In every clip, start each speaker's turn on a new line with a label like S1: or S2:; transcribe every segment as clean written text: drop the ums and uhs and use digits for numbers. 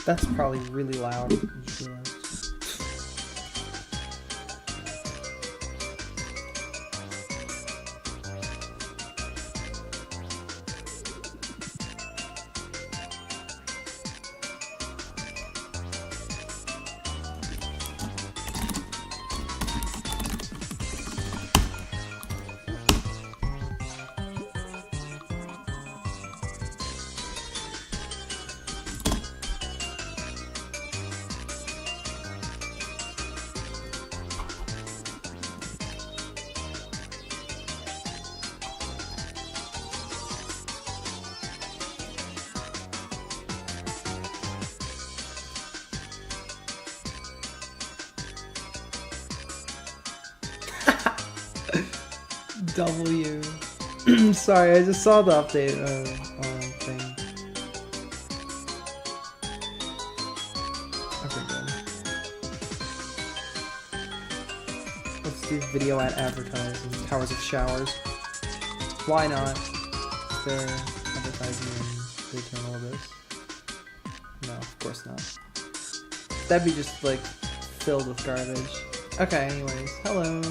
S1: That's probably really loud. I just realized. W. Sorry, I just saw the update thing. Okay, good. Let's do video ad advertising. Towers of showers. Why not? Is there advertising in the Eternal Abyss? No, of course not. That'd be just like filled with garbage. Okay, anyways. Hello.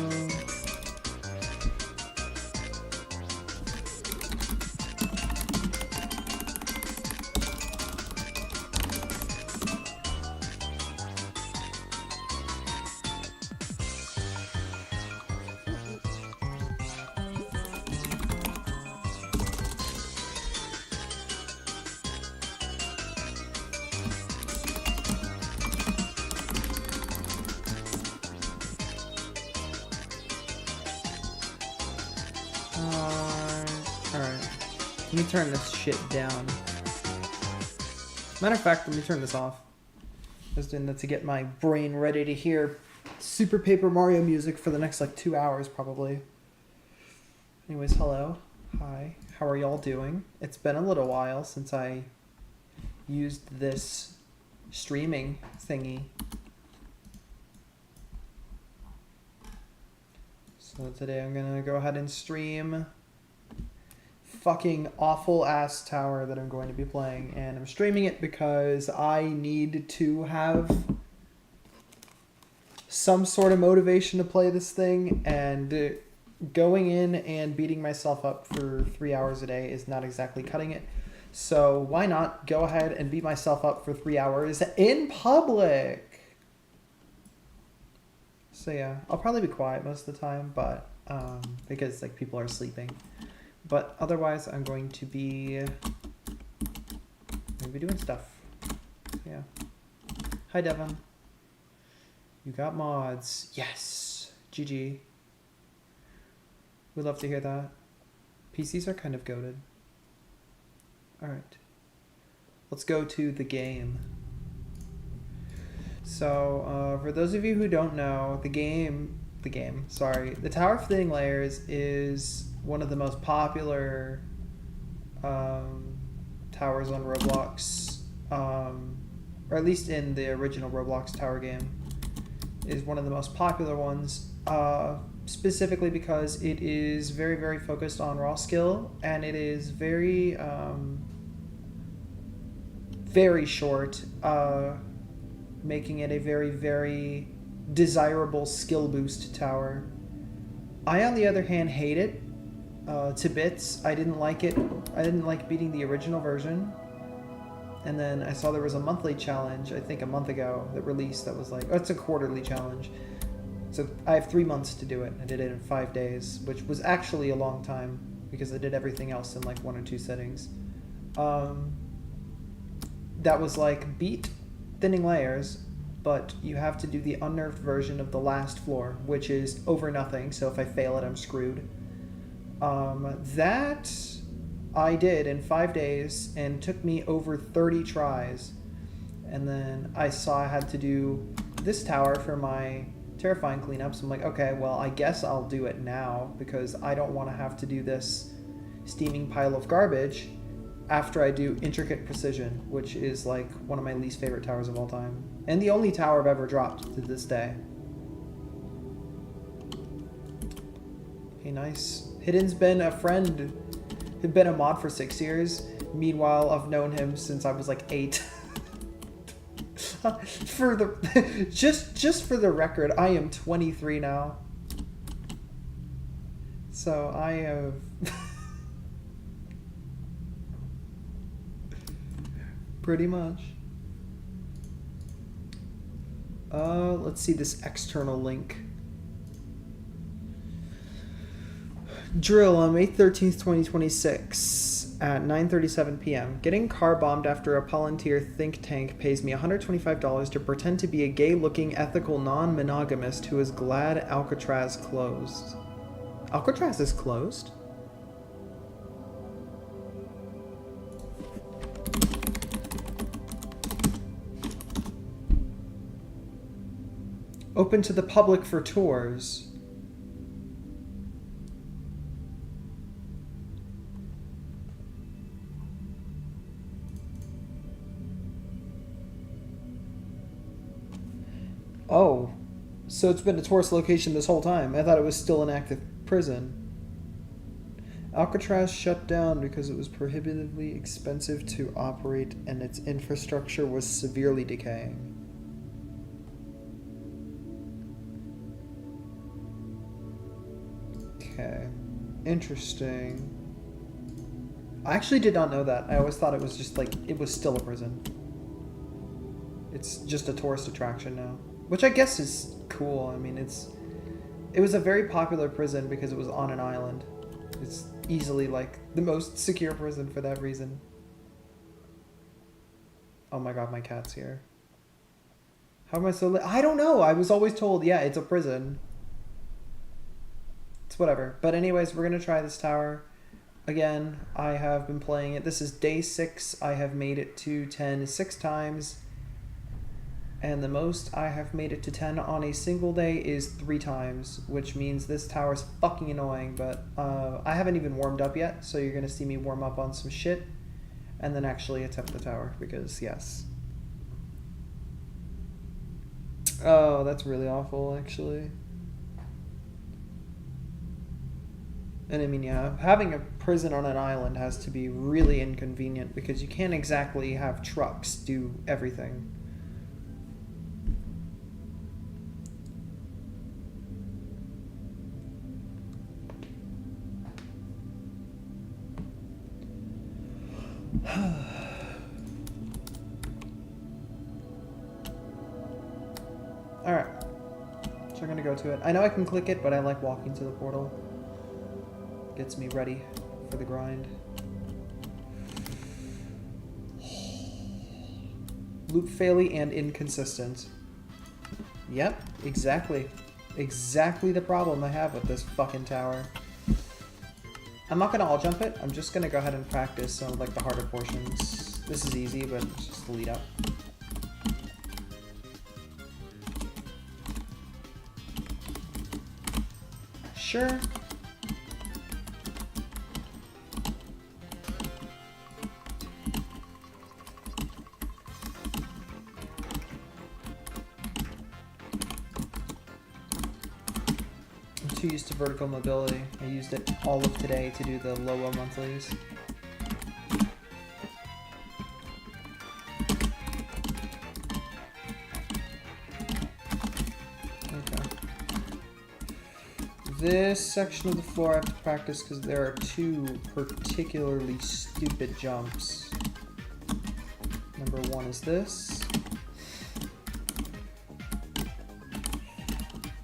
S1: Alright. Let me turn this shit down. Matter of fact, let me turn this off. Just doing that to get my brain ready to hear Super Paper Mario music for the next like 2 hours probably. Anyways, hello. Hi. How are y'all doing? It's been a little while since I used this streaming thingy. So today I'm gonna go ahead and stream fucking awful ass tower that I'm going to be playing, and I'm streaming it because I need to have some sort of motivation to play this thing, and going in and beating myself up for 3 hours a day is not exactly cutting it. So why not go ahead and beat myself up for 3 hours in public? So yeah, I'll probably be quiet most of the time, but because like people are sleeping. But otherwise, I'm going to be doing stuff. So yeah. Hi, Devon. You got mods. Yes. GG. We'd love to hear that. PCs are kind of goated. All right. Let's go to the game. So, for those of you who don't know, the Tower of Thinning Layers is one of the most popular towers on Roblox, or at least in the original Roblox tower game, is one of the most popular ones, specifically because it is very, very focused on raw skill, and it is very, very short, making it a very, very desirable skill boost tower. I, on the other hand, hate it to bits. I didn't like it. I didn't like beating the original version. And then I saw there was a monthly challenge, I think a month ago, that released that was like, oh, it's a quarterly challenge. So I have 3 months to do it. I did it in 5 days, which was actually a long time because I did everything else in like 1 or 2 settings. That was like beat Thinning Layers, but you have to do the unnerved version of the last floor, which is over nothing, so if I fail it, I'm screwed. That I did in 5 days and took me over 30 tries. And then I saw I had to do this tower for my terrifying cleanups. I'm like, okay, well, I guess I'll do it now because I don't want to have to do this steaming pile of garbage after I do Intricate Precision, which is like one of my least favorite towers of all time. And the only tower I've ever dropped to this day. Hey, nice. Hidden's been a friend, he'd been a mod for 6 years. Meanwhile, I've known him since I was like 8. For the just for the record, I am 23 now. So I have pretty much. Let's see this external link. Drill on May 13th, 2026 at 9:37 p.m. Getting car bombed after a Palantir think tank pays me $125 to pretend to be a gay-looking, ethical, non-monogamist who is glad Alcatraz closed. Alcatraz is closed? Open to the public for tours. Oh, so it's been a tourist location this whole time. I thought it was still an active prison. Alcatraz shut down because it was prohibitively expensive to operate and its infrastructure was severely decaying. Okay, interesting. I actually did not know that. I always thought it was just like, it was still a prison. It's just a tourist attraction now. Which I guess is cool. I mean, it was a very popular prison because it was on an island. It's easily like the most secure prison for that reason. Oh my god, my cat's here. How am I so I don't know. I was always told, yeah, it's a prison. It's whatever. But anyways, we're going to try this tower. Again, I have been playing it. This is day 6. I have made it to 10 6 times. And the most I have made it to 10 on a single day is 3 times, which means this tower is fucking annoying, but I haven't even warmed up yet, so you're going to see me warm up on some shit, and then actually attempt the tower, because yes. Oh, that's really awful, actually. And I mean, yeah, having a prison on an island has to be really inconvenient, because you can't exactly have trucks do everything. Alright, so we're gonna go to it. I know I can click it, but I like walking to the portal. Gets me ready for the grind. Loop faily and inconsistent. Yep, exactly. Exactly the problem I have with this fucking tower. I'm not gonna all jump it. I'm just gonna go ahead and practice some of like the harder portions. This is easy, but it's just the lead up. Sure. I'm too used to vertical mobility. I used it all of today to do the low monthlies. This section of the floor I have to practice because there are 2 particularly stupid jumps. Number 1 is this.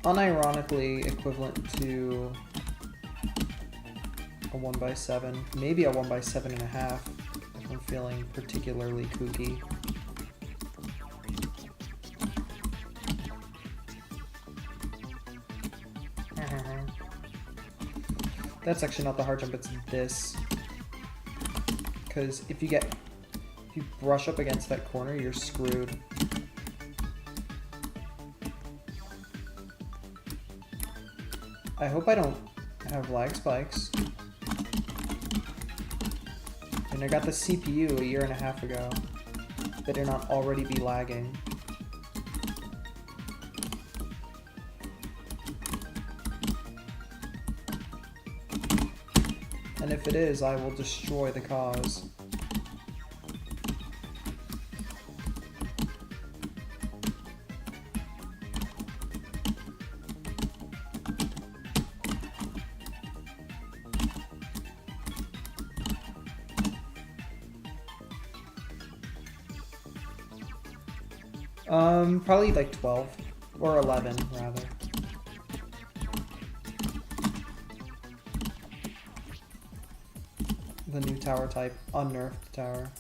S1: Unironically equivalent to a 1x7, maybe a 1x7.5 if I'm feeling particularly kooky. That's actually not the hard jump, it's this. Because if you brush up against that corner, you're screwed. I hope I don't have lag spikes. And I got the CPU a year and a half ago. Better not already be lagging. And if it is, I will destroy the cause. Probably like 12 or 11 rather. The new tower type, unnerfed tower.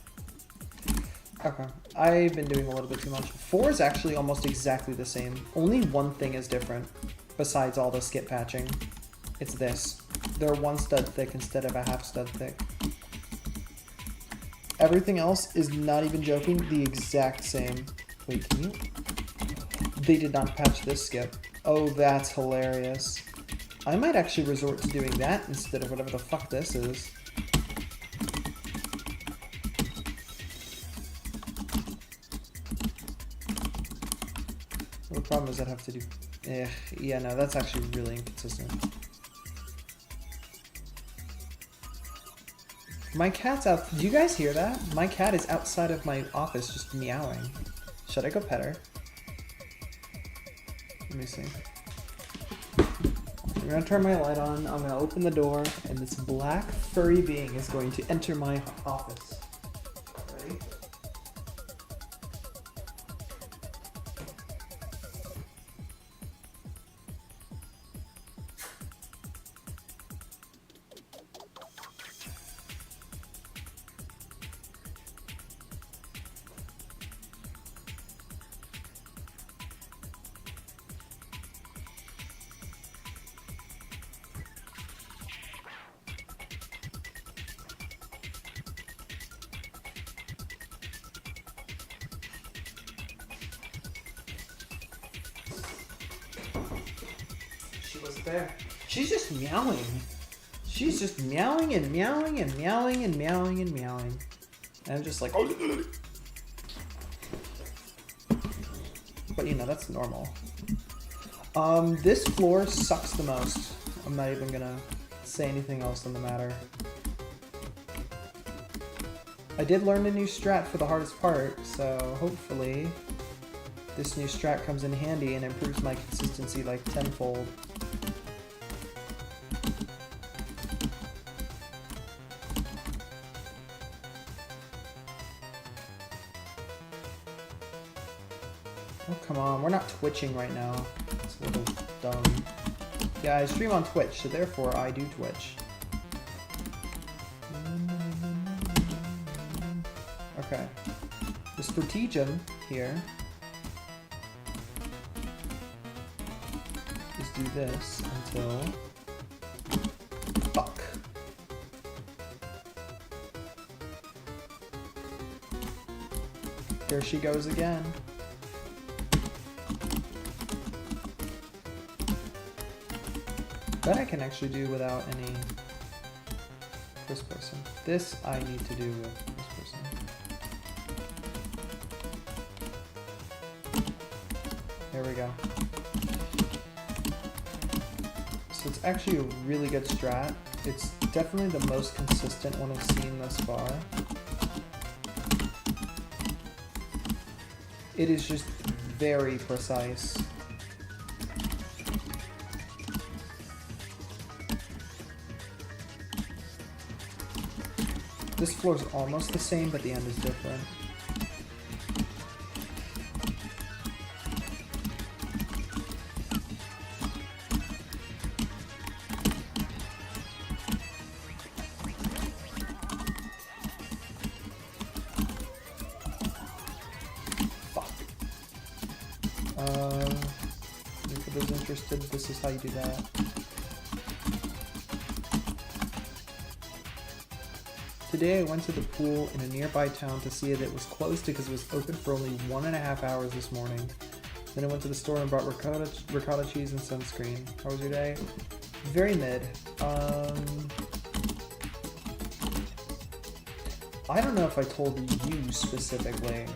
S1: Okay, I've been doing a little bit too much. 4 is actually almost exactly the same. Only one thing is different, besides all the skip patching. It's this. They're 1 stud thick instead of a half stud thick. Everything else is, not even joking, the exact same. Wait, can you? They did not patch this skip. Oh, that's hilarious. I might actually resort to doing that instead of whatever the fuck this is. The problem is I'd have to do... yeah, no, that's actually really inconsistent. My cat's out... Do you guys hear that? My cat is outside of my office just meowing. Should I go pet her? Let me see. I'm gonna turn my light on, I'm gonna open the door, and this black furry being is going to enter my office. Ready? There. She's just meowing. She's just meowing and meowing and meowing and meowing and meowing. And I'm just like, oh. But you know, that's normal. This floor sucks the most. I'm not even gonna say anything else on the matter. I did learn a new strat for the hardest part, so hopefully this new strat comes in handy and improves my consistency like tenfold. Oh, come on, we're not twitching right now. It's a little dumb. Yeah, I stream on Twitch, so therefore I do Twitch. Okay. The stratagem here is do this until... Fuck. There she goes again. That I can actually do without any first person. This I need to do with first person. There we go. So it's actually a really good strat. It's definitely the most consistent one I've seen thus far. It is just very precise. This floor is almost the same, but the end is different. Fuck. For those interested, this is how you do that. Today I went to the pool in a nearby town to see that it was closed because it was open for only 1.5 hours this morning. Then I went to the store and bought ricotta cheese and sunscreen. How was your day? Very mid. I don't know if I told you specifically,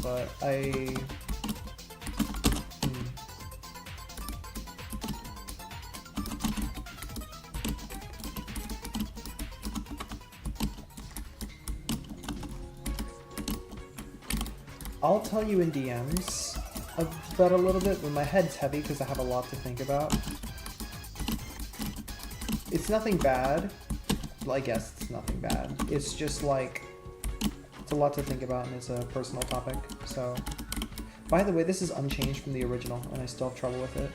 S1: but I'll tell you in DMs about a little bit, but my head's heavy because I have a lot to think about. It's nothing bad. Well, I guess it's nothing bad. It's just like, it's a lot to think about and it's a personal topic, so. By the way, this is unchanged from the original, and I still have trouble with it.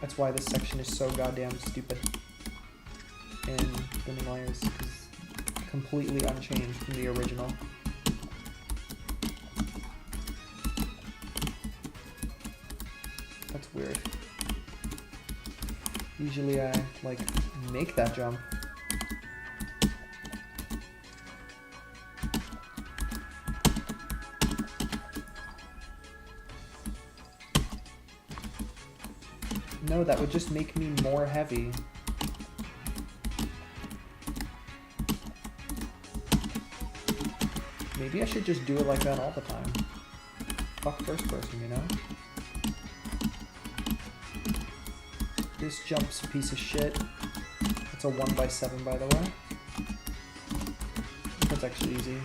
S1: That's why this section is so goddamn stupid in Bending Layers, because completely unchanged from the original. That's weird. Usually I, like, make that jump. No, that would just make me more heavy. Maybe I should just do it like that all the time. Fuck first person, you know? This jump's a piece of shit. It's a 1x7, by the way. That's actually easy.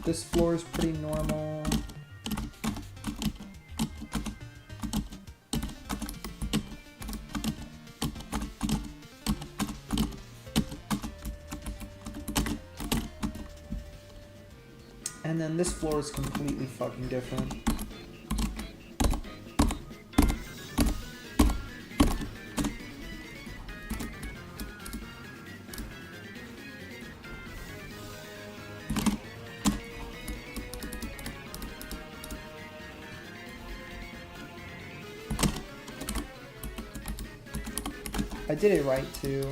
S1: This floor is pretty normal. And then this floor is completely fucking different. I did it right too.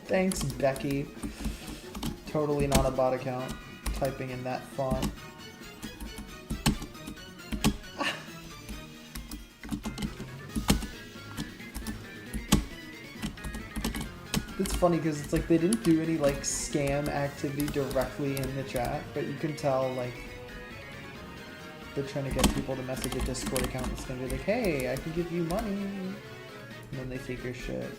S1: Thanks, Becky. Totally not a bot account. Typing in that font. It's funny because it's like they didn't do any like scam activity directly in the chat, but you can tell like they're trying to get people to message a Discord account that's gonna be like, hey, I can give you money. And then they figure shit.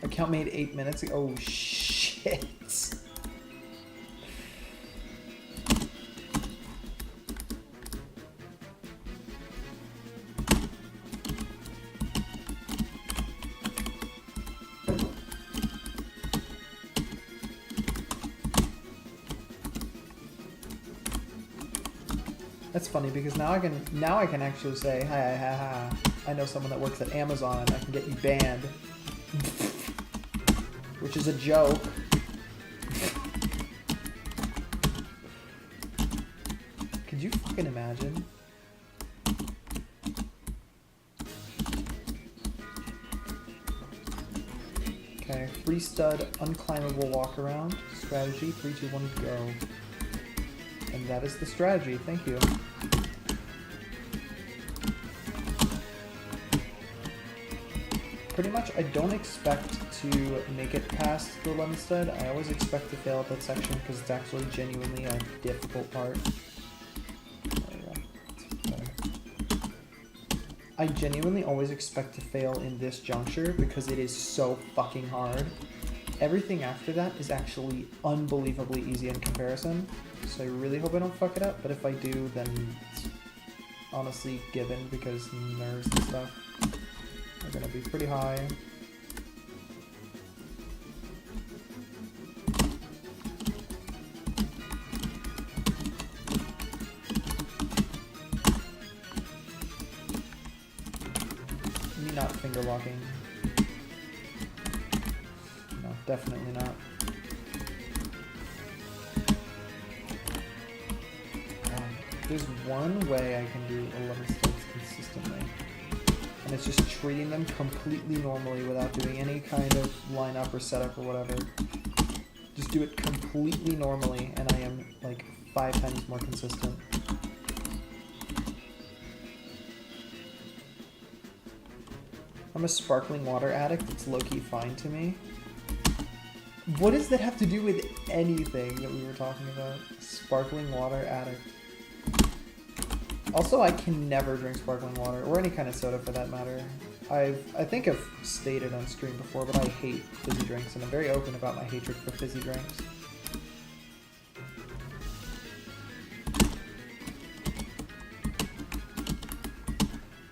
S1: Account made 8 minutes ago. Oh shit. That's funny because now I can actually say, hi, I know someone that works at Amazon and I can get you banned. Which is a joke. Could you fucking imagine? Okay, free stud, unclimbable walk around. Strategy, 3, 2, 1, go. And that is the strategy, thank you. Pretty much, I don't expect to make it past the lemon stud. I always expect to fail at that section because it's actually genuinely a difficult part. There we go. I genuinely always expect to fail in this juncture because it is so fucking hard. Everything after that is actually unbelievably easy in comparison. So I really hope I don't fuck it up, but if I do, then it's honestly given because nerves and stuff are gonna be pretty high. Me not finger locking. No, definitely not. There's one way I can do 11 steps consistently. And it's just treating them completely normally without doing any kind of lineup or setup or whatever. Just do it completely normally and I am like 5 times more consistent. I'm a sparkling water addict. It's low-key fine to me. What does that have to do with anything that we were talking about? Sparkling water addict. Also, I can never drink sparkling water, or any kind of soda for that matter. I think I've stated on stream before, but I hate fizzy drinks, and I'm very open about my hatred for fizzy drinks.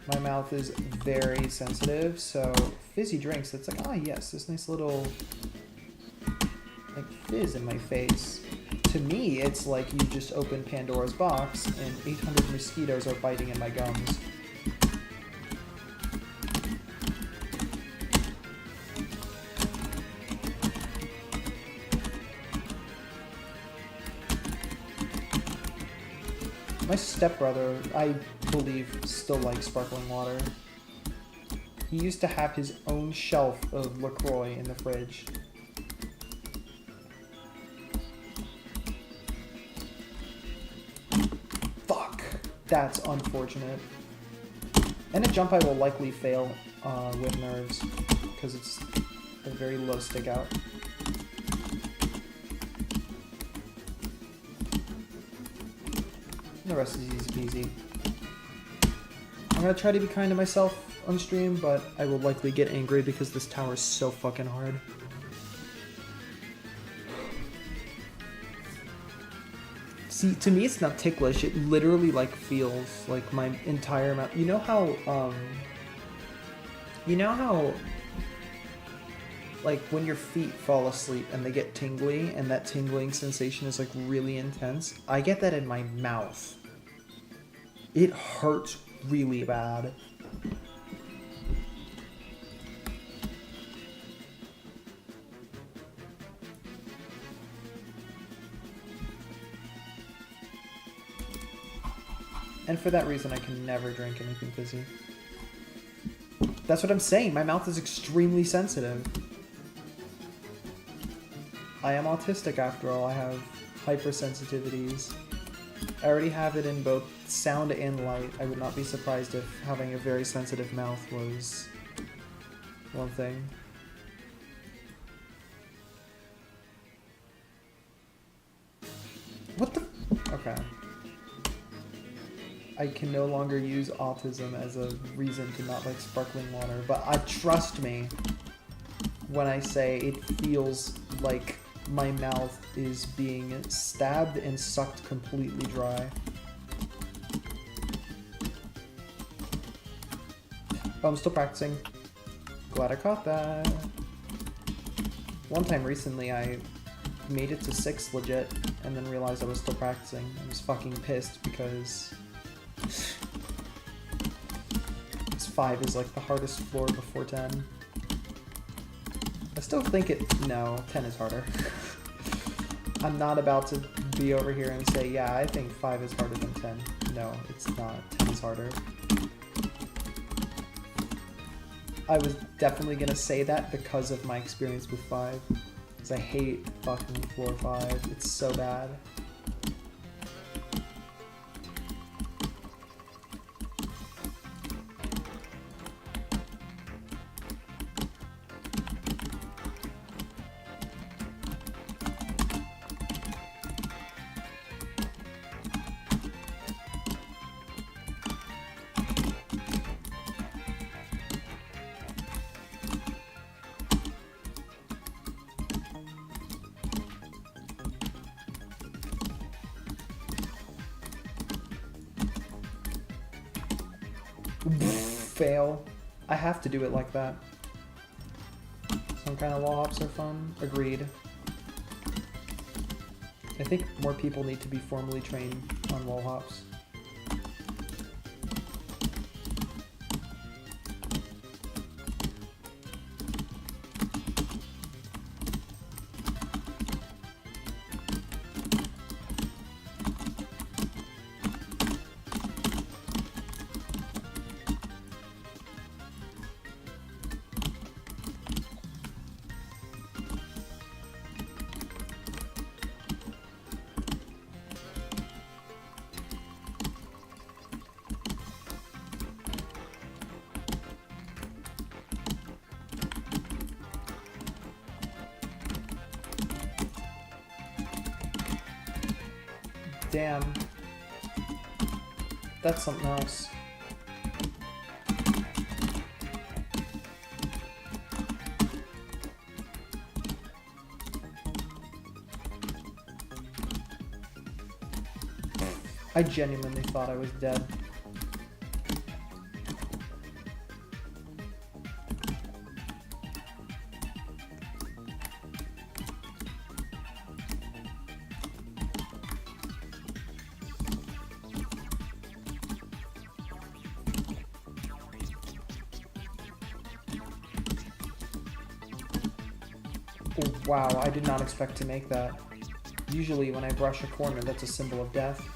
S1: My mouth is very sensitive, so fizzy drinks, it's like, ah yes, this nice little like fizz in my face. To me, it's like you just opened Pandora's box and 800 mosquitoes are biting in my gums. My stepbrother, I believe, still likes sparkling water. He used to have his own shelf of LaCroix in the fridge. Fuck! That's unfortunate. And a jump I will likely fail with nerves, because it's a very low stick out. The rest is easy peasy. I'm gonna try to be kind to myself on stream, but I will likely get angry because this tower is so fucking hard. See, to me it's not ticklish, it literally like feels like my entire mouth. You know how like when your feet fall asleep and they get tingly and that tingling sensation is like really intense? I get that in my mouth. It hurts really bad. And for that reason, I can never drink anything fizzy. That's what I'm saying. My mouth is extremely sensitive. I am autistic after all. I have hypersensitivities. I already have it in both sound and light. I would not be surprised if having a very sensitive mouth was one thing. What the? Okay. I can no longer use autism as a reason to not like sparkling water, but trust me when I say it feels like my mouth is being stabbed and sucked completely dry. Oh, I'm still practicing. Glad I caught that. One time recently I made it to 6 legit and then realized I was still practicing. I was fucking pissed because 5 is like the hardest floor before 10. I still think no, 10 is harder. I'm not about to be over here and say, yeah, I think 5 is harder than 10. No, it's not. 10 is harder. I was definitely gonna say that because of my experience with 5. Because I hate fucking floor 5. It's so bad. Fail. I have to do it like that. Some kind of wall hops are fun. Agreed. I think more people need to be formally trained on wall hops. damn. That's something else. I genuinely thought I was dead. Oh, wow, I did not expect to make that. Usually when I brush a corner, that's a symbol of death.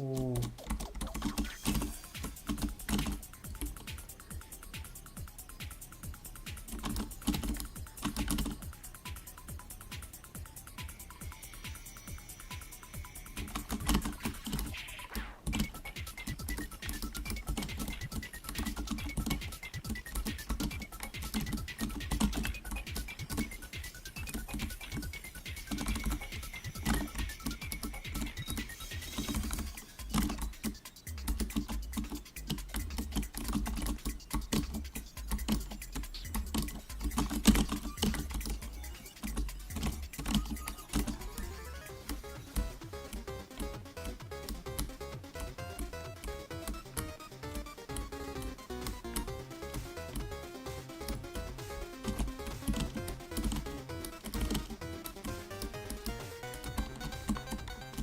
S1: Ooh.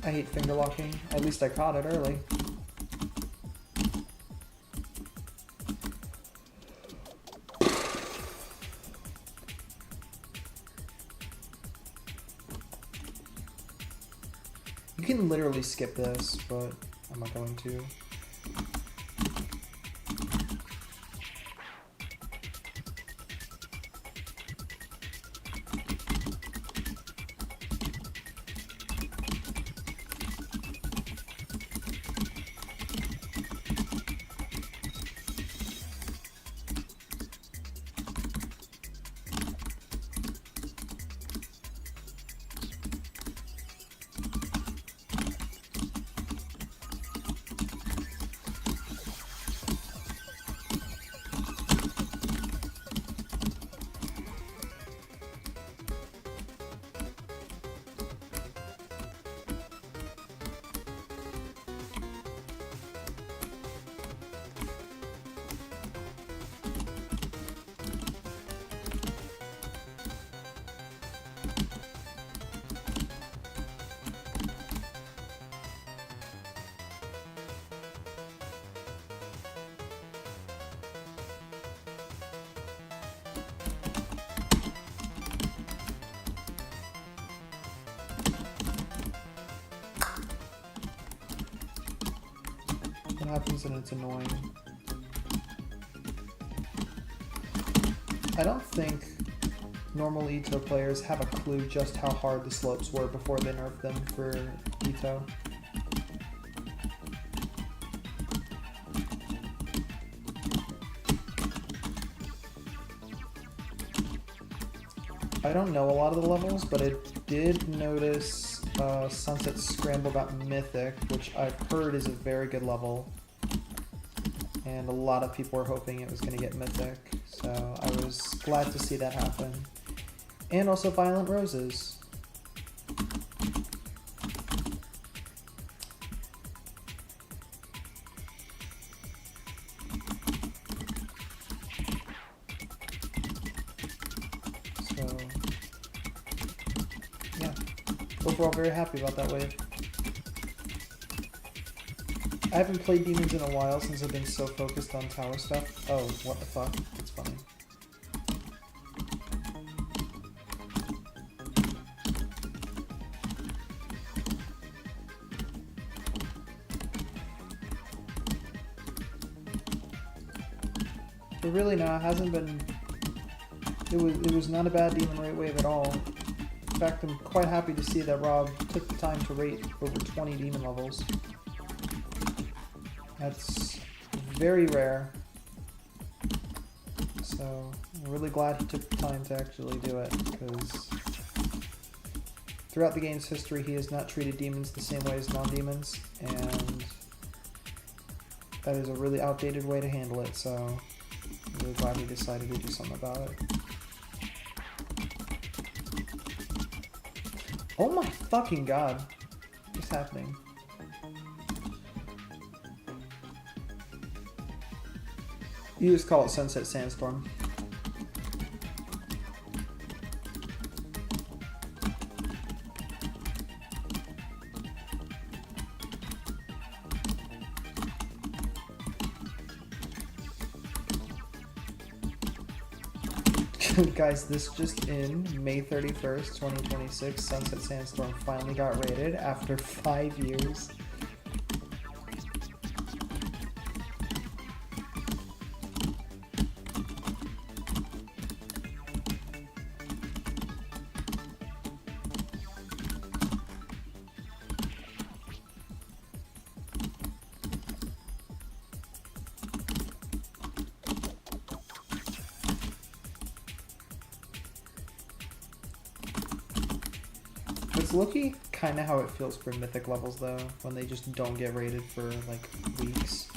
S1: I hate finger locking. At least I caught it early. You can literally skip this, but I'm not going to. What happens and it's annoying. I don't think normal EToH players have a clue just how hard the slopes were before they nerfed them for EToH. I don't know a lot of the levels, but I did notice Sunset Scramble got Mythic, which I've heard is a very good level. And a lot of people were hoping it was going to get Mythic, so I was glad to see that happen. And also Violent Roses. So, yeah, overall very happy about that wave. I haven't played demons in a while since I've been so focused on tower stuff. Oh, what the fuck? That's funny. But really, no, it hasn't been. It was not a bad demon rate wave at all. In fact, I'm quite happy to see that Rob took the time to rate over 20 demon levels. That's very rare. So, I'm really glad he took the time to actually do it, because throughout the game's history, he has not treated demons the same way as non-demons, and that is a really outdated way to handle it, so I'm really glad he decided to do something about it. Oh my fucking god. What's happening? You just call it Sunset Sandstorm. Guys, this just in, May 31st, 2026, Sunset Sandstorm finally got rated after 5 years. It's looking kind of how it feels for mythic levels though, when they just don't get rated for like weeks.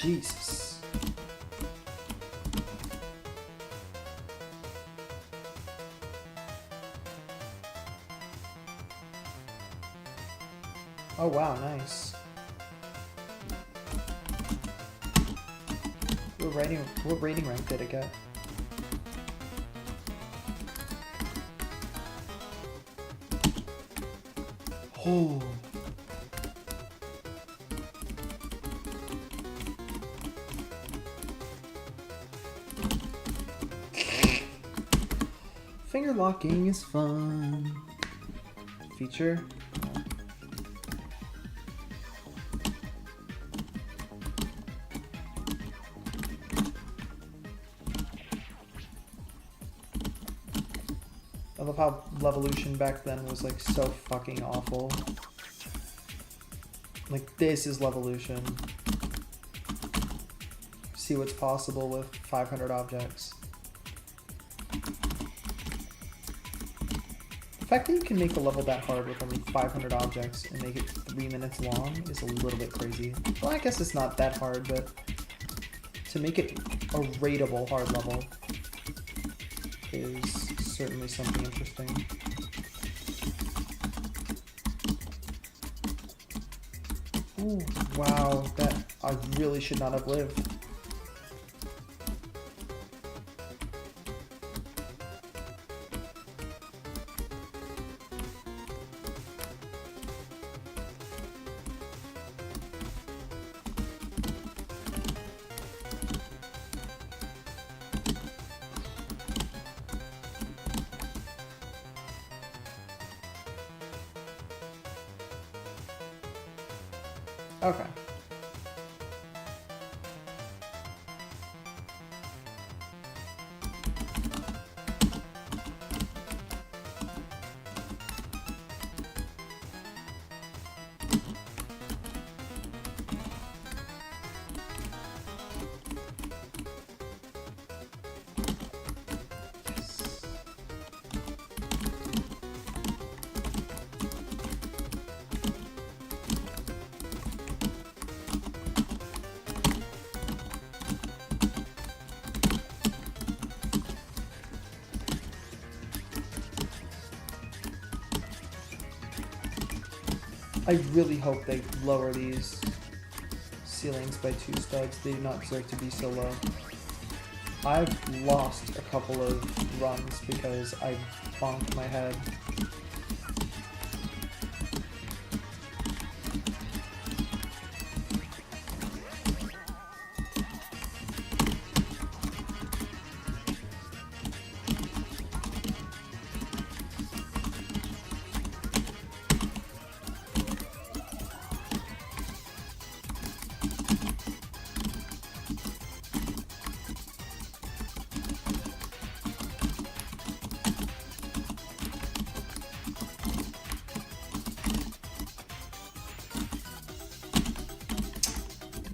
S1: Jesus. Oh wow, nice. What rating rank did it get? Oh. Finger locking is fun. Feature. I love how Levolution back then was like so fucking awful. Like this is Levolution. See what's possible with 500 objects. The fact that you can make a level that hard with only 500 objects and make it 3 minutes long is a little bit crazy. Well, I guess it's not that hard, but to make it a rateable hard level is certainly something interesting. Ooh, wow, that I really should not have lived. Okay. I really hope they lower these ceilings by 2 studs. They do not deserve to be so low. I've lost a couple of runs because I bonked my head.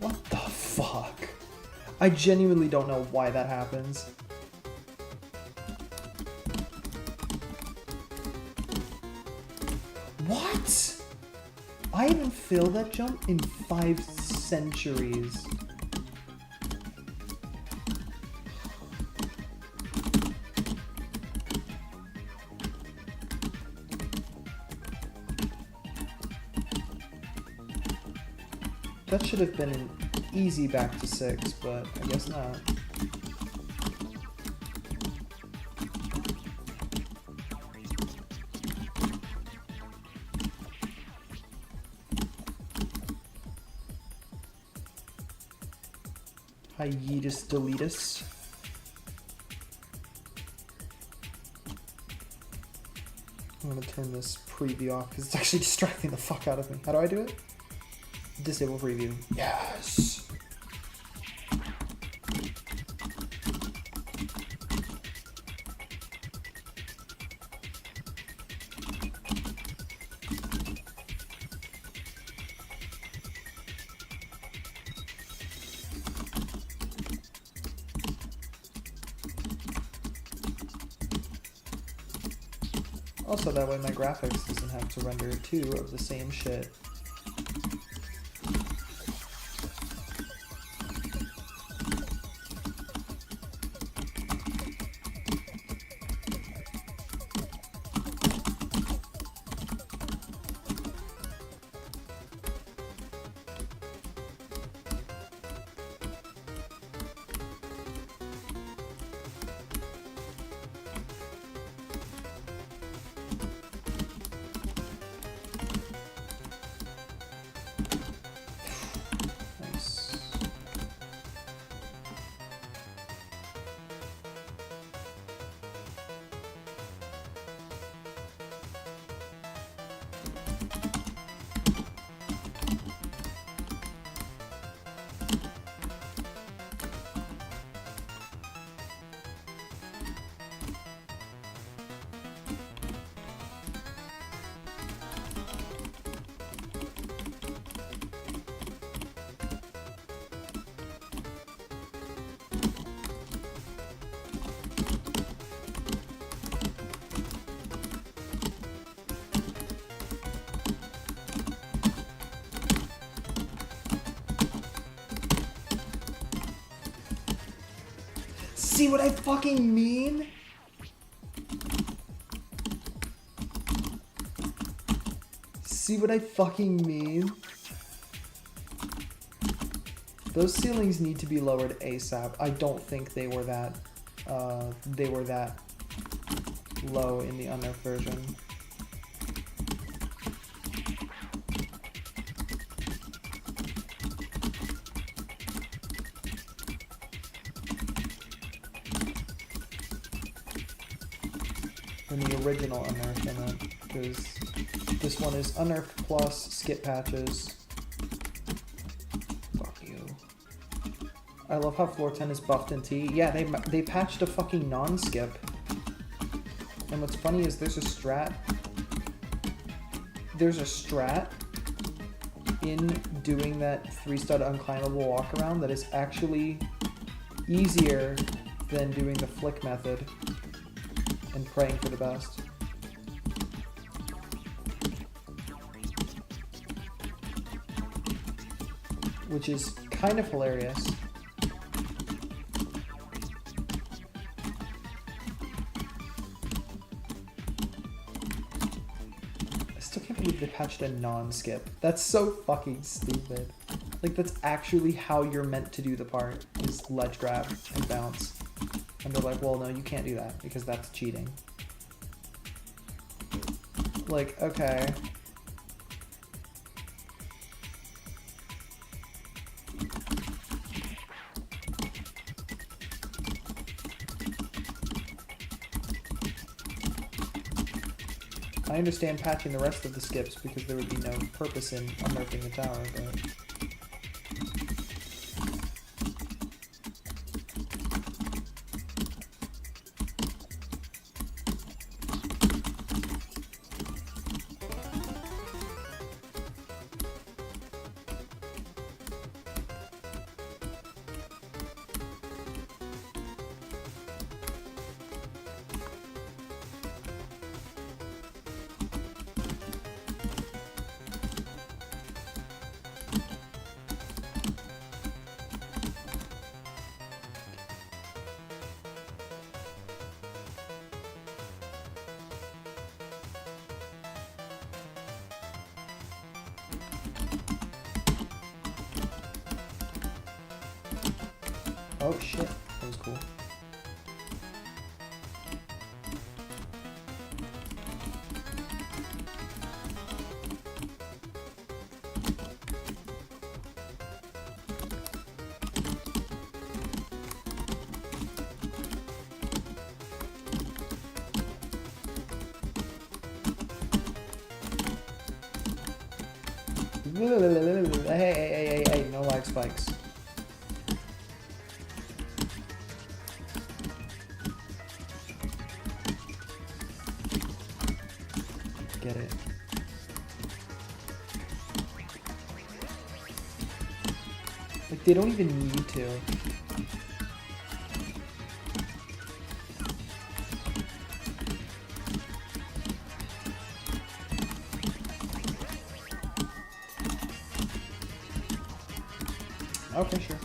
S1: What the fuck? I genuinely don't know why that happens. What? I haven't filled that jump in 5 centuries. That should have been an easy back to 6, but I guess not. Hiatus deletus. I'm gonna turn this preview off because it's actually distracting the fuck out of me. How do I do it? Disable preview. Yes! Also, that way my graphics doesn't have to render 2 of the same shit. See what I fucking mean? See what I fucking mean? Those ceilings need to be lowered ASAP. I don't think they were that low in the unnerfed version. In the original unnerfed, I meant, because this one is unnerfed plus skip patches. Fuck you. I love how floor 10 is buffed in T. Yeah, they patched a fucking non-skip. And what's funny is there's a strat in doing that 3-stud unclimbable walk around that is actually easier than doing the flick method and praying for the best. Which is kind of hilarious. I still can't believe they patched a non-skip. That's so fucking stupid. Like, that's actually how you're meant to do the part, is ledge grab and bounce. And they're like, well, no, you can't do that because that's cheating. Like, okay. I understand patching the rest of the skips because there would be no purpose in unnerfing the tower, but... Oh shit, that was cool. Hey, no lag spikes. Get it. Like, they don't even need to. Okay, sure.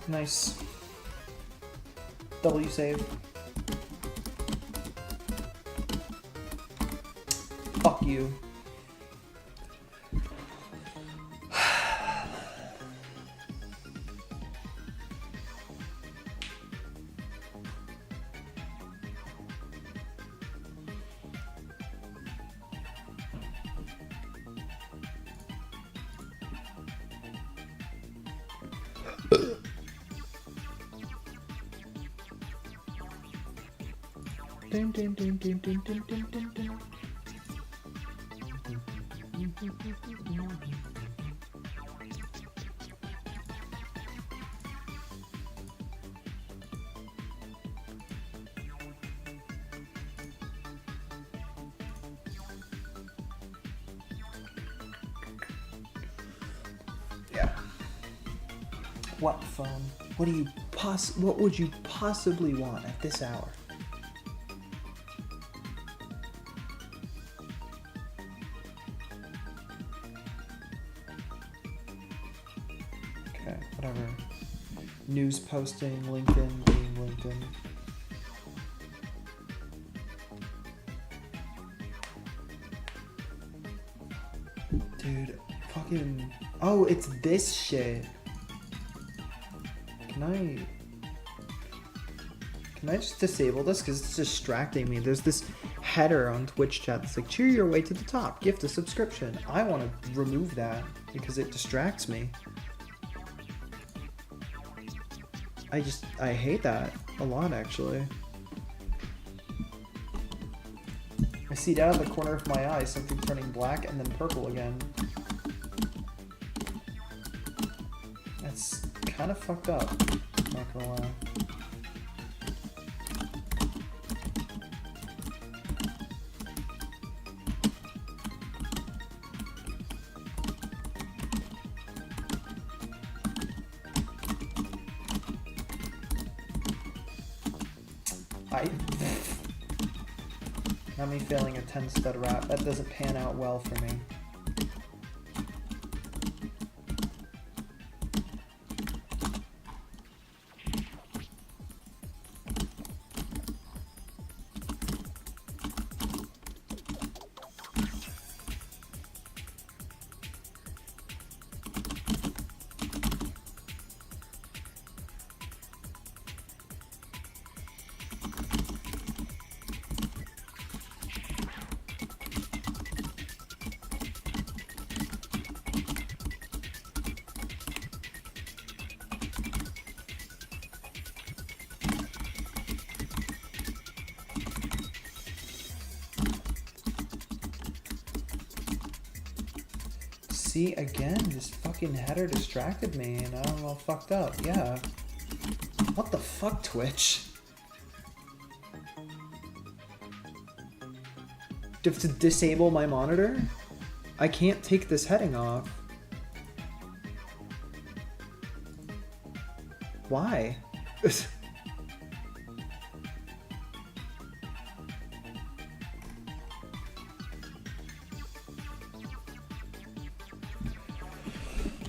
S1: Nice. W save. Fuck you. Dun, dun, dun, dun, dun, dun, dun, dun, dun. Yeah. What phone? What would you possibly want at this hour? Okay, whatever. News posting, LinkedIn, being LinkedIn. Dude, fucking... Oh, it's this shit. Can I just disable this? Because it's distracting me. There's this header on Twitch chat that's like, cheer your way to the top, gift a subscription. I want to remove that because it distracts me. I hate that a lot, actually. I see it out of the corner of my eye, something turning black and then purple again. That's kind of fucked up, not gonna lie. Not me failing a 10 stud rap. That doesn't pan out well for me. See, again, this fucking header distracted me and I'm all fucked up. Yeah. What the fuck, Twitch? Do I have to disable my monitor? I can't take this heading off. Why?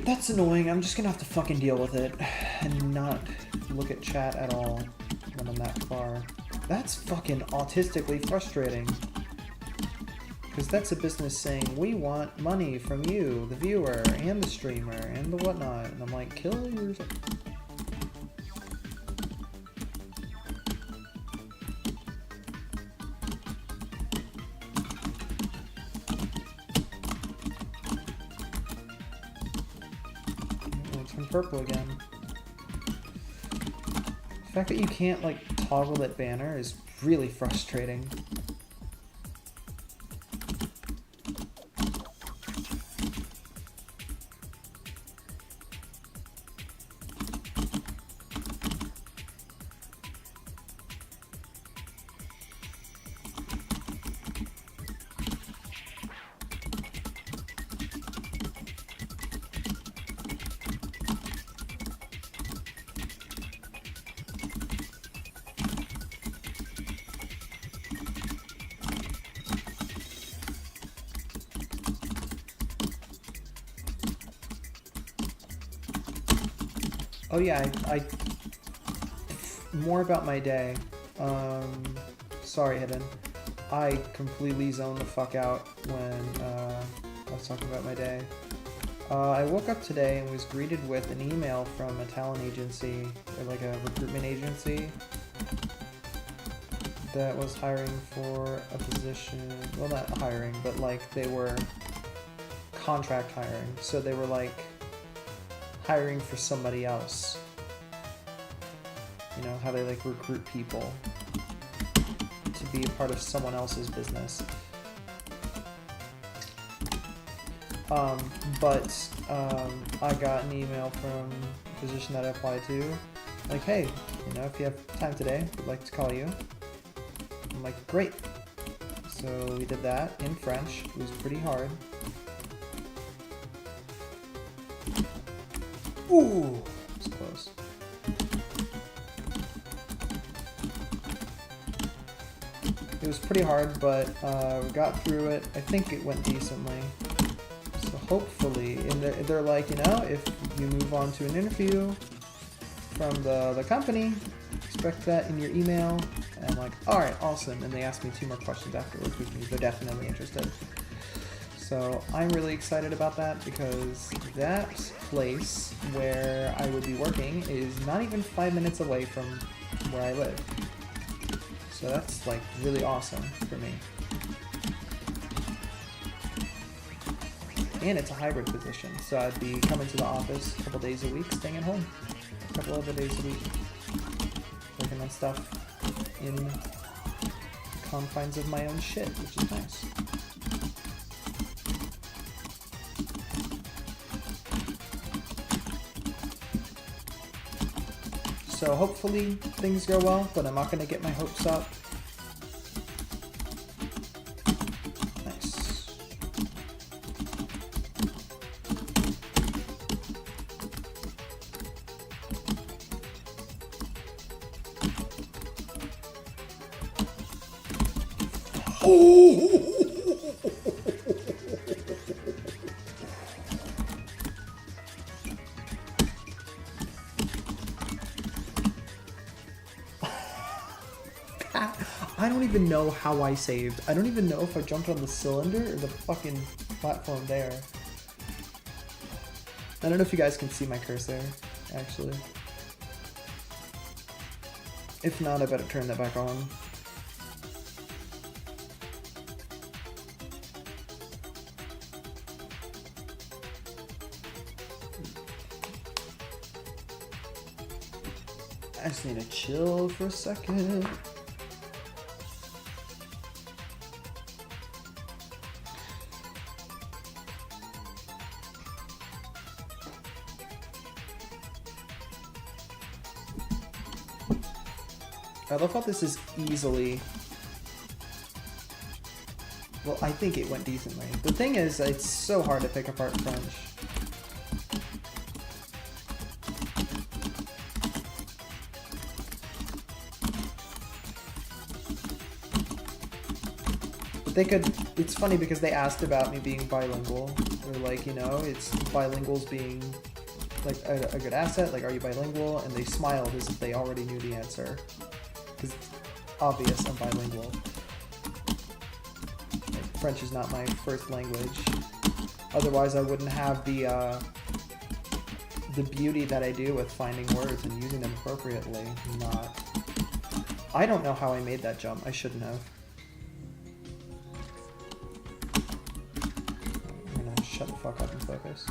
S1: That's annoying. I'm just gonna have to fucking deal with it and not look at chat at all when I'm that far. That's fucking autistically frustrating. Because that's a business saying, we want money from you, the viewer, and the streamer, and the whatnot. And I'm like, kill yourself. Purple again. The fact that you can't like toggle that banner is really frustrating. Oh yeah, I more about my day. Sorry, Hidden. I completely zoned the fuck out when I was talking about my day. I woke up today and was greeted with an email from a talent agency, or like a recruitment agency, that was hiring for a position, well not hiring, but like they were contract hiring. So they were like hiring for somebody else. You know, how they like recruit people to be a part of someone else's business. I got an email from the position that I applied to, like, hey, you know, if you have time today, we'd like to call you. I'm like, great. So we did that in French. It was pretty hard. Ooh, it's close. It was pretty hard, but we got through it. I think it went decently. So hopefully, and they're like, you know, if you move on to an interview, from the company. Expect that in your email. And I'm like, all right, awesome. And they asked me 2 more questions afterwards, which means they're definitely interested. So I'm really excited about that because that place where I would be working is not even 5 minutes away from where I live. So that's like really awesome for me. And it's a hybrid position, so I'd be coming to the office a couple days a week, staying at home a couple other days a week, working on stuff in the confines of my own shit, which is nice. So hopefully things go well, but I'm not going to get my hopes up. Nice. I don't even know how I saved. I don't even know if I jumped on the cylinder or the fucking platform there. I don't know if you guys can see my cursor, actually. If not, I better turn that back on. I just need to chill for a second. I love how this is easily... Well, I think it went decently. The thing is, it's so hard to pick apart French. But they could... It's funny because they asked about me being bilingual. They're like, you know, it's bilinguals being like a good asset. Like, are you bilingual? And they smiled as if they already knew the answer. Because it's obvious I'm bilingual. Like, French is not my first language. Otherwise, I wouldn't have the beauty that I do with finding words and using them appropriately. Not. I don't know how I made that jump. I shouldn't have. I'm gonna shut the fuck up and focus.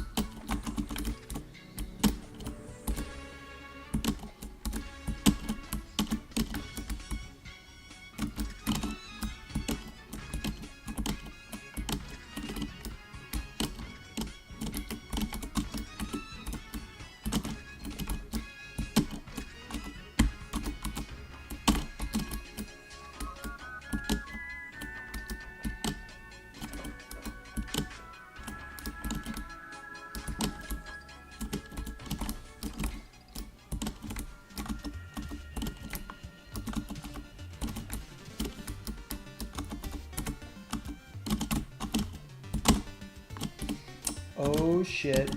S1: Oh shit.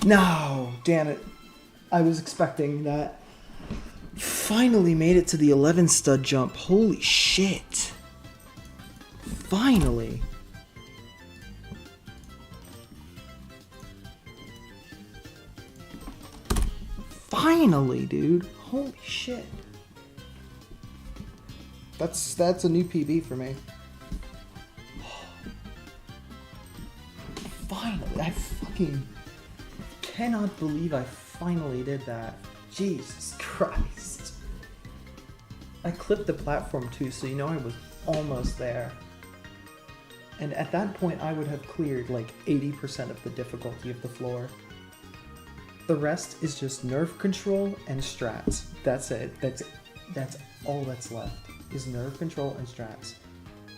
S1: No, damn it. I was expecting that. Finally made it to the 11 stud jump. Holy shit. Finally. Finally, dude. Holy shit. That's a new PB for me. Finally, I fucking cannot believe I finally did that. Jesus Christ. I clipped the platform too, so you know I was almost there. And at that point, I would have cleared like 80% of the difficulty of the floor. The rest is just nerve control and strats. That's it. That's all that's left, is nerve control and strats.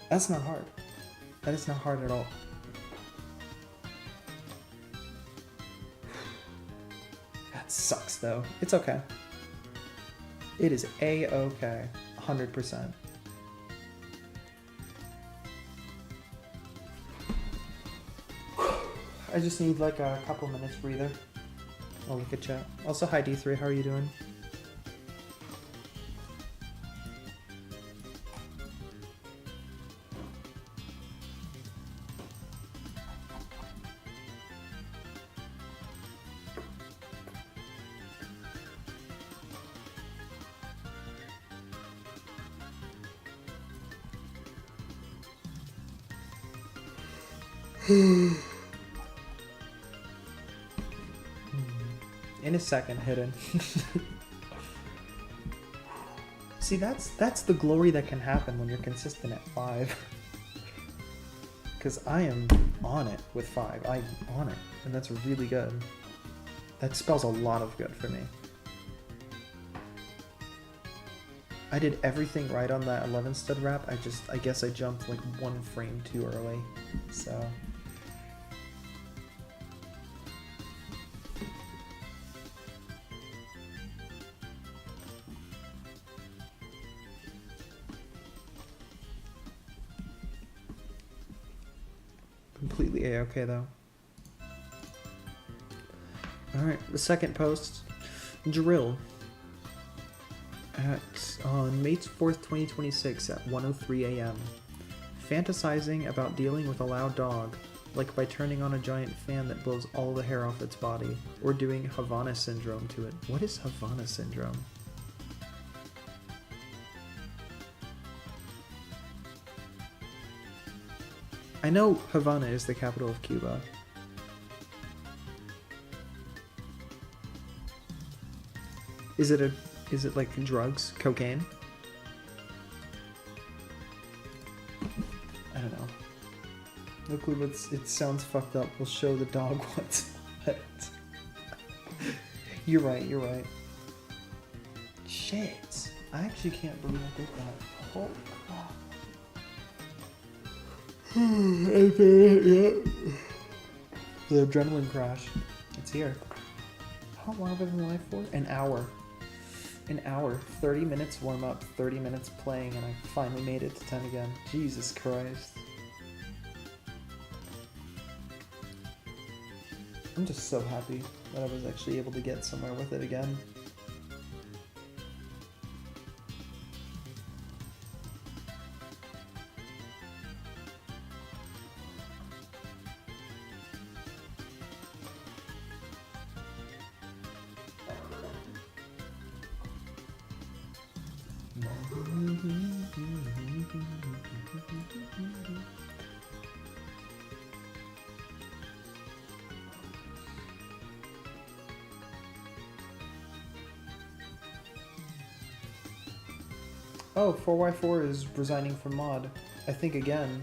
S1: That's not hard. That is not hard at all. That sucks though. It's okay. It is A-okay. 100%. I just need like a couple minutes breather. I'll look at chat. Also, hi D3, how are you doing? In a second, hidden. See, that's the glory that can happen when you're consistent at 5. Because I am on it with 5. I'm on it, and that's really good. That spells a lot of good for me. I did everything right on that 11 stud wrap. I guess I jumped like 1 frame too early, so. Completely A-okay though. Alright, the second post. Drill. On May 4th, 2026 at 1:03 a.m. Fantasizing about dealing with a loud dog, like by turning on a giant fan that blows all the hair off its body, or doing Havana syndrome to it. What is Havana syndrome? I know Havana is the capital of Cuba. Is it like drugs? Cocaine? I don't know. No clue, but it sounds fucked up. We'll show the dog what's what. You're right. Shit. I actually can't believe I did that. Holy crap. The adrenaline crash. It's here. How long have I been live for? An hour. 30 minutes warm up, 30 minutes playing, and I finally made it to 10 again. Jesus Christ. I'm just so happy that I was actually able to get somewhere with it again. Oh, 4x4 is resigning from mod. I think again.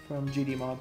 S1: From GD mod.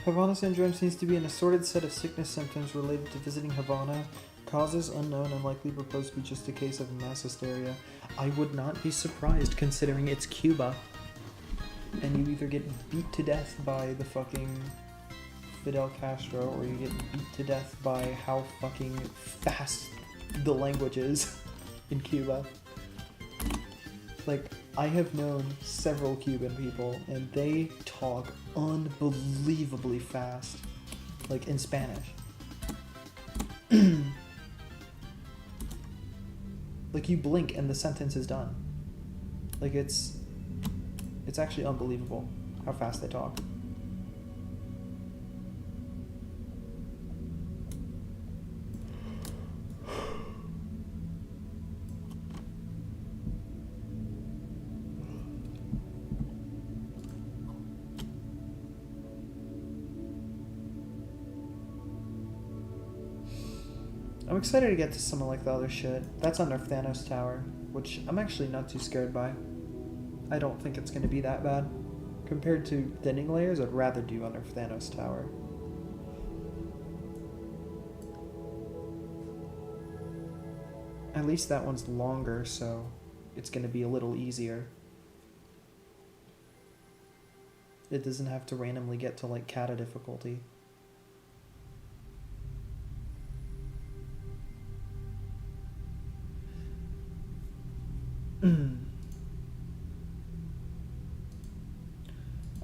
S1: Havana syndrome seems to be an assorted set of sickness symptoms related to visiting Havana. Causes unknown and likely proposed to be just a case of mass hysteria. I would not be surprised considering it's Cuba. And you either get beat to death by the fucking Fidel Castro or you get beat to death by how fucking fast the language is in Cuba. Like, I have known several Cuban people and they talk unbelievably fast. Like in Spanish. Like you blink and the sentence is done. Like it's actually unbelievable how fast they talk. I'm excited to get to some of like the other shit. That's under Thanos Tower, which I'm actually not too scared by. I don't think it's going to be that bad. Compared to thinning layers, I'd rather do under Thanos Tower. At least that one's longer, so it's going to be a little easier. It doesn't have to randomly get to like kata difficulty.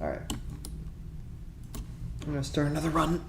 S1: Alright. I'm gonna start another run.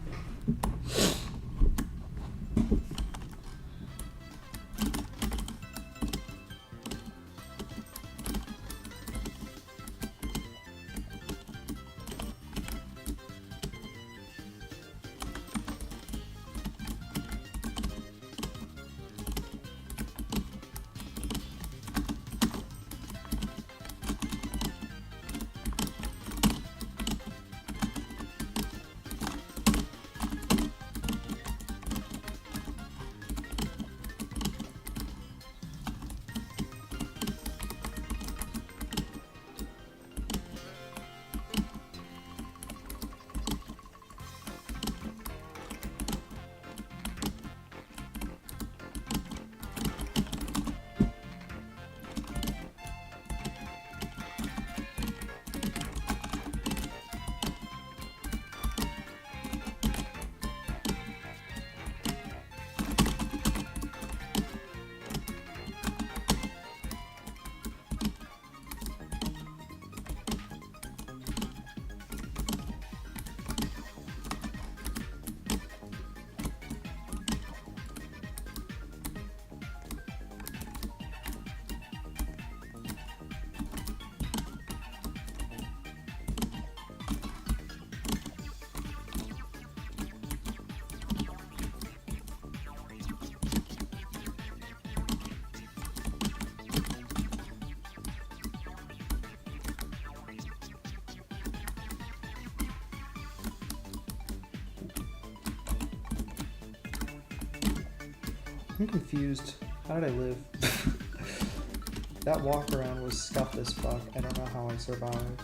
S1: I'm confused. How did I live? That walk around was scuffed as fuck. I don't know how I survived.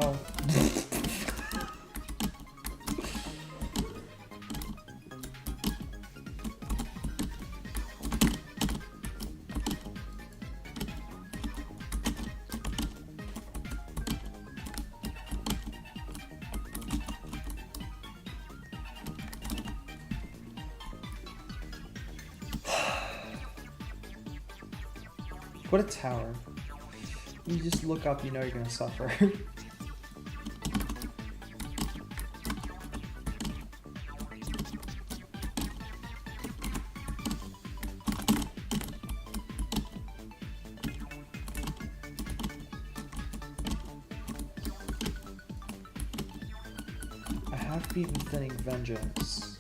S1: Oh. What a tower. You just look up, you know you're gonna suffer. I have beaten Thinning Vengeance,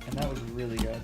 S1: and that was really good.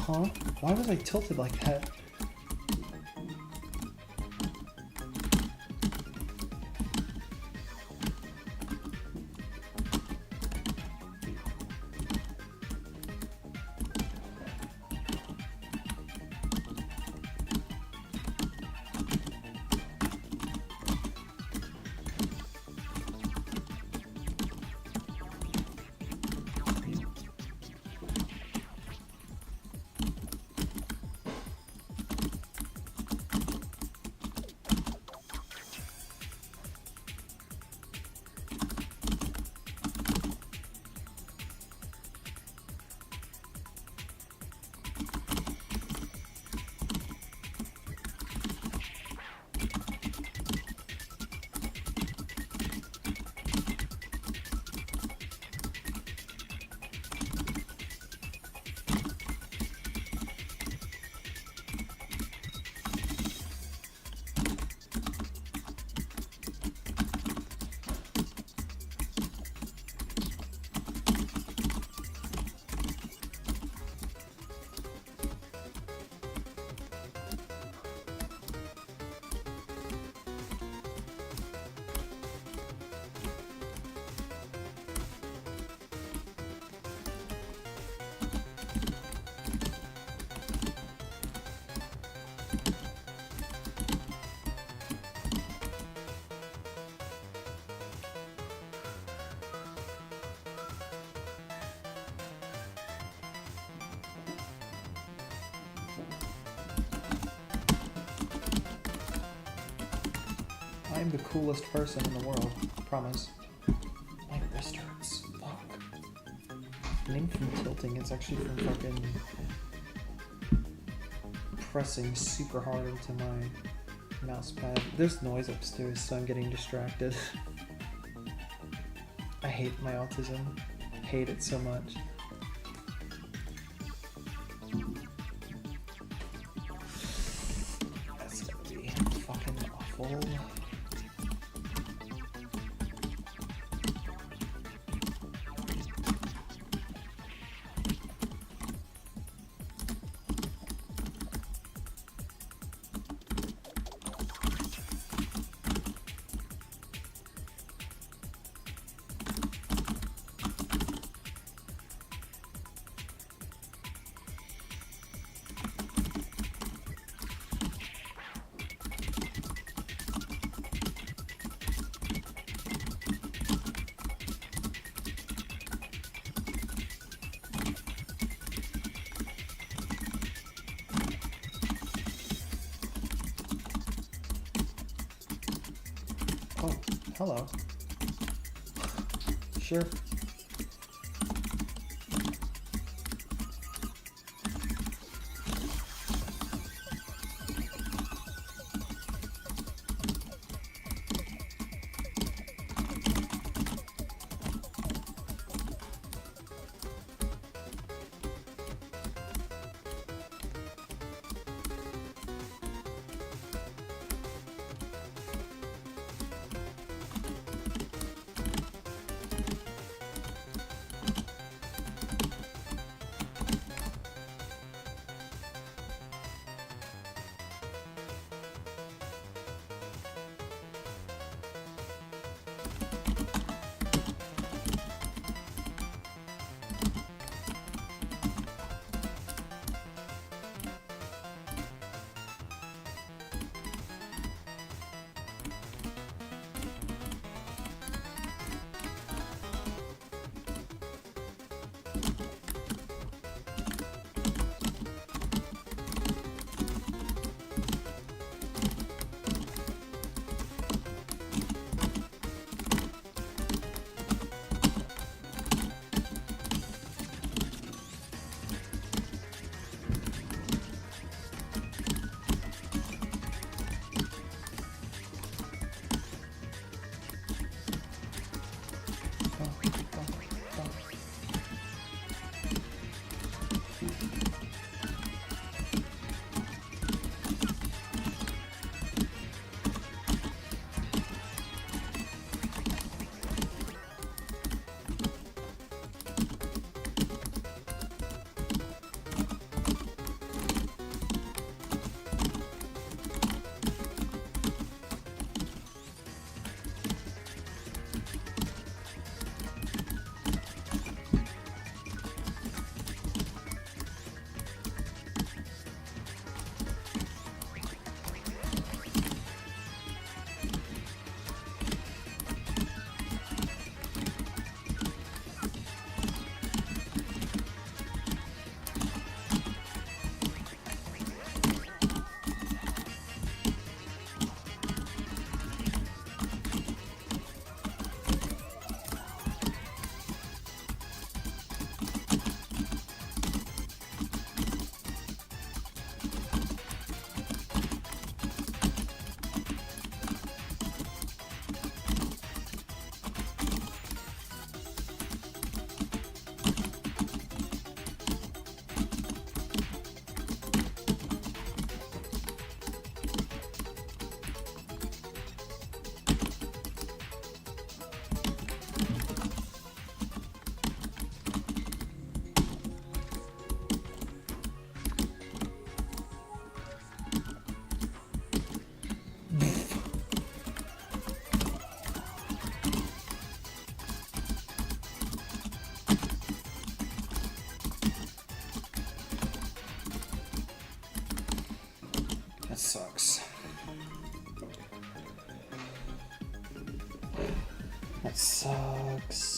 S1: Huh? Why was I tilted like that? I'm the coolest person in the world. Promise. My wrist hurts. Fuck. Name from tilting, it's actually from fucking pressing super hard into my mouse pad. There's noise upstairs, so I'm getting distracted. I hate my autism. Hate it so much. That's gonna be fucking awful. Oh, hello. Sure. That sucks. That sucks.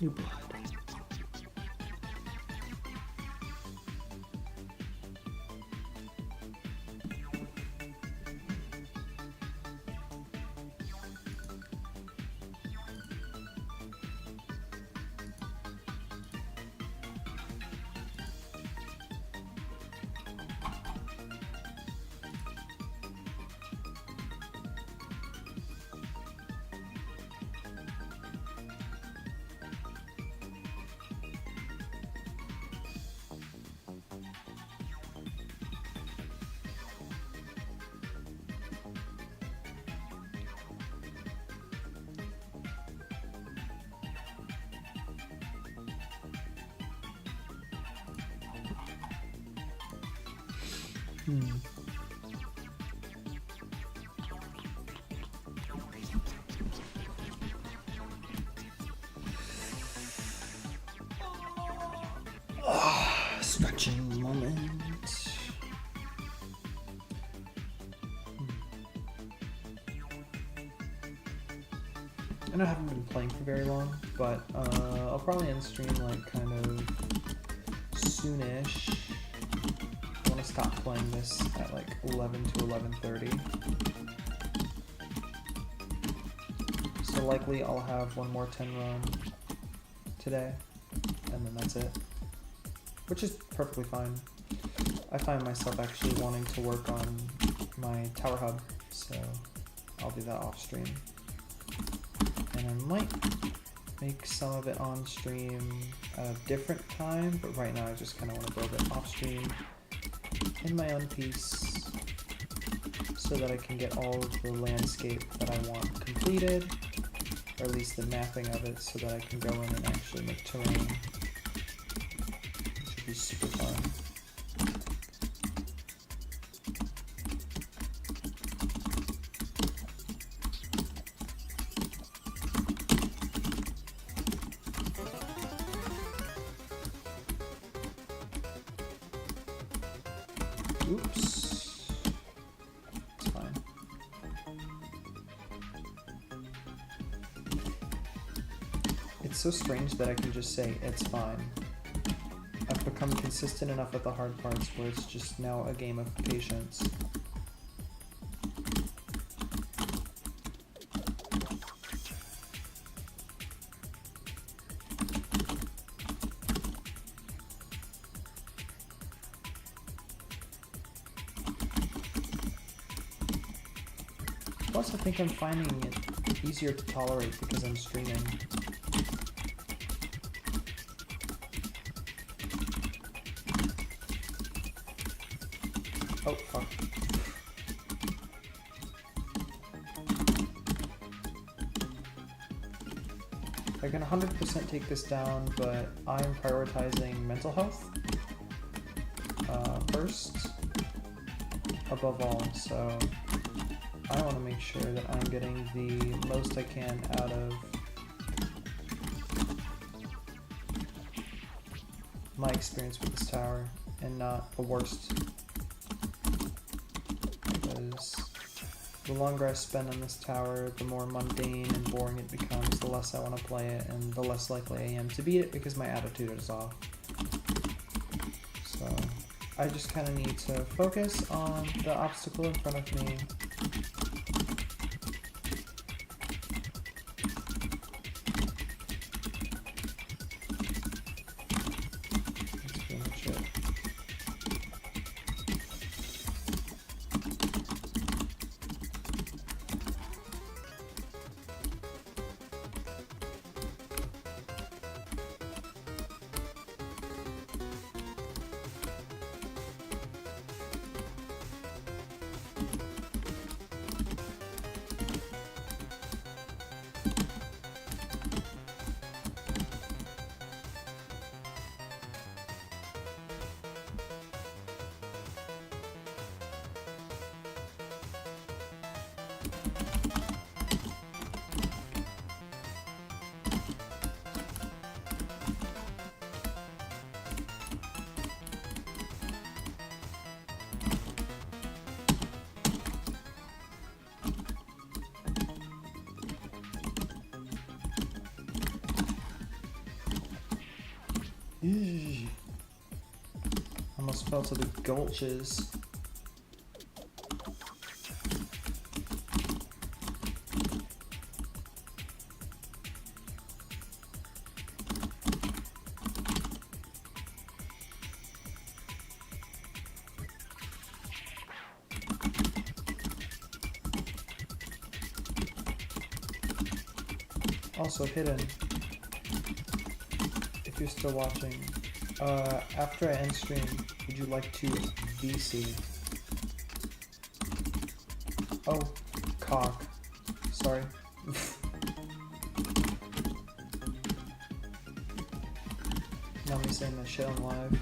S1: New blood. I know I haven't been playing for very long, but I'll probably end stream like kind of soonish. I want to stop playing this at like 11 to 11:30. So likely I'll have one more 10 run today, and then that's it. Which is perfectly fine. I find myself actually wanting to work on my tower hub, so I'll do that off stream. And I might make some of it on stream at a different time, but right now I just kind of want to build it off stream in my own piece so that I can get all of the landscape that I want completed, or at least the mapping of it, so that I can go in and actually make terrain, which would be super fun. Oops. It's fine. It's so strange that I can just say, it's fine. I've become consistent enough with the hard parts where it's just now a game of patience. Plus, I think I'm finding it easier to tolerate because I'm streaming. Oh, fuck. I can 100% take this down, but I'm prioritizing mental health first, above all, so I want to make sure that I'm getting the most I can out of my experience with this tower, and not the worst. Because the longer I spend on this tower, the more mundane and boring it becomes, the less I want to play it, and the less likely I am to beat it because my attitude is off. So I just kind of need to focus on the obstacle in front of me. Almost fell to the gulches. Also hidden, if you're still watching, after I end stream, would you like to VC? Oh, cock. Sorry. Now me saying that shit on live.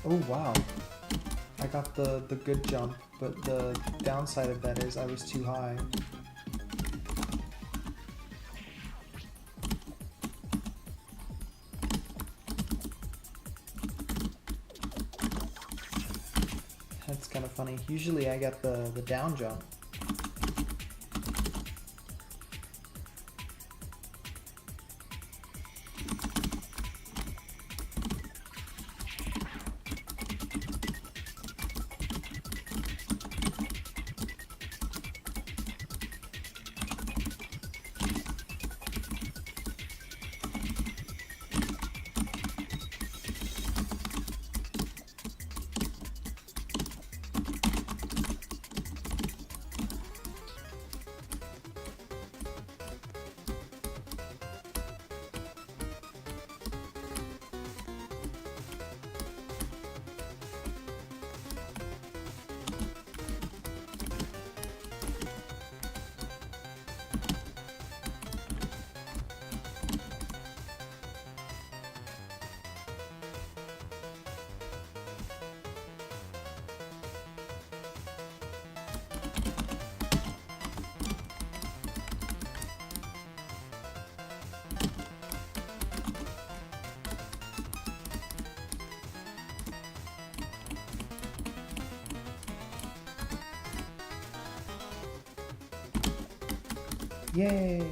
S1: Oh wow. I got the good jump, but the downside of that is I was too high. That's kind of funny. Usually I get the down jump. Yay! I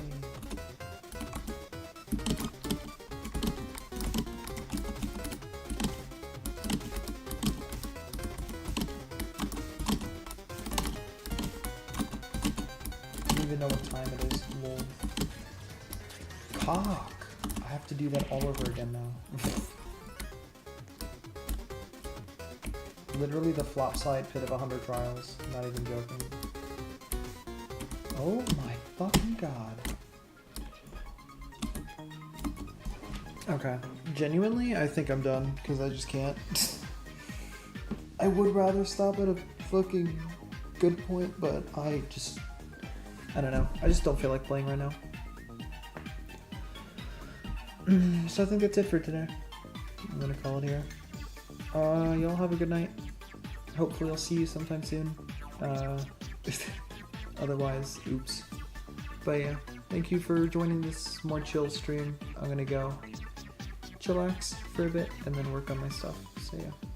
S1: don't even know what time it is. Lol. Cock! I have to do that all over again now. Literally the flop side pit of 100 trials. Not even joking. Oh my fucking god. Okay. Genuinely, I think I'm done, because I just can't. I would rather stop at a fucking good point, but I don't know. I just don't feel like playing right now. So I think that's it for today. I'm gonna call it here. Y'all have a good night. Hopefully I'll see you sometime soon. Otherwise, oops. But yeah, thank you for joining this more chill stream. I'm gonna go chillax for a bit and then work on my stuff. So yeah.